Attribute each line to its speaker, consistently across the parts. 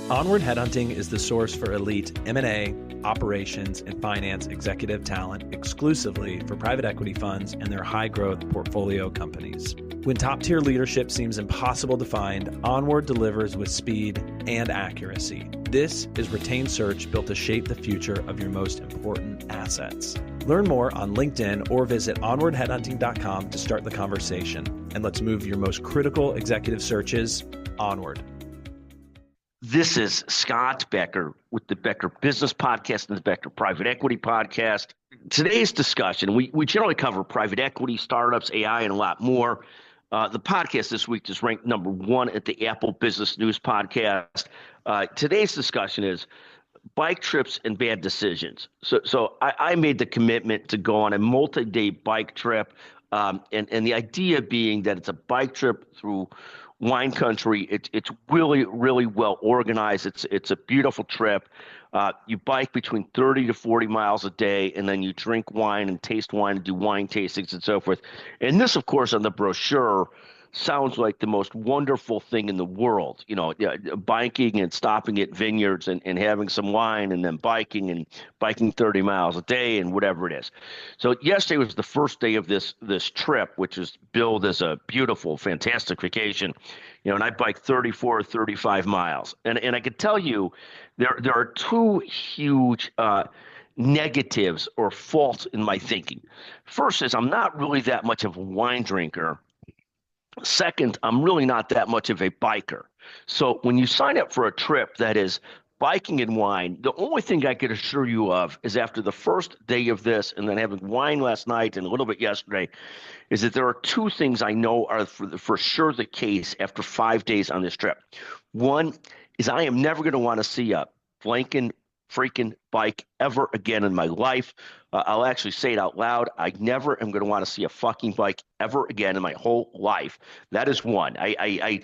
Speaker 1: Onward Headhunting is the source for elite M&A, operations, and finance executive talent exclusively for private equity funds and their high-growth portfolio companies. When top-tier leadership seems impossible to find, Onward delivers with speed and accuracy. This is retained search built to shape the future of your most important assets. Learn more on LinkedIn or visit onwardheadhunting.com to start the conversation. And let's move your most critical executive searches onward.
Speaker 2: This is Scott Becker with the Becker Business Podcast and the Becker Private Equity Podcast. Today's discussion, we generally cover private equity, startups, AI, and a lot more. The podcast this week is ranked number 1 at the Apple Business News Podcast. Today's discussion is bike trips and bad decisions. So I made the commitment to go on a multi-day bike trip, and the idea being that it's a bike trip through wine country. It's really, really well organized. It's a beautiful trip. You bike between 30 to 40 miles a day, and then you drink wine and taste wine and do wine tastings and so forth. And this, of course, on the brochure sounds like the most wonderful thing in the world, biking and stopping at vineyards and having some wine and then biking 30 miles a day and whatever it is. So yesterday was the first day of this trip, which is billed as a beautiful, fantastic vacation, and I biked 34 or 35 miles. And I can tell you there are two huge negatives or faults in my thinking. First is I'm not really that much of a wine drinker. Second, I'm really not that much of a biker. So when you sign up for a trip that is biking and wine, the only thing I could assure you of is after the first day of this and then having wine last night and a little bit yesterday, is that there are two things I know are for sure the case after 5 days on this trip. One is I am never going to want to see a blanking freaking bike ever again in my life. I'll actually say it out loud. I never am going to want to see a fucking bike ever again in my whole life. That is one. I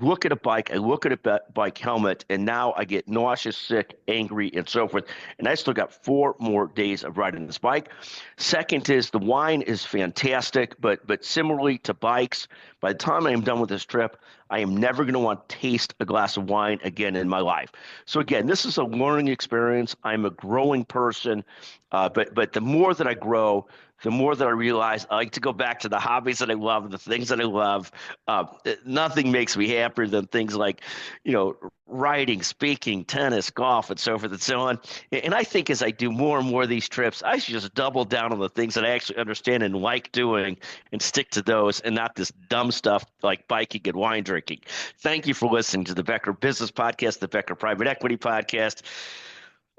Speaker 2: look at a bike, I look at a bike helmet, and now I get nauseous, sick, angry, and so forth. And I still got 4 more days of riding this bike. Second is the wine is fantastic, but similarly to bikes, by the time I am done with this trip, I am never going to want to taste a glass of wine again in my life. So again, this is a learning experience. I'm a growing person, but the more that I grow, the more that I realize I like to go back to the hobbies that I love, the things that I love. Nothing makes me happier than things like, writing, speaking, tennis, golf, and so forth and so on. And I think as I do more and more of these trips, I should just double down on the things that I actually understand and like doing and stick to those and not this dumb stuff like biking and wine drinking. Thank you for listening to the Becker Business Podcast, the Becker Private Equity Podcast.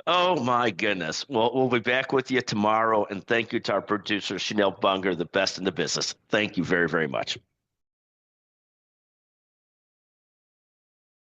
Speaker 2: Oh, my goodness. Well, we'll be back with you tomorrow. And thank you to our producer, Chanel Bunger, the best in the business. Thank you very, very much.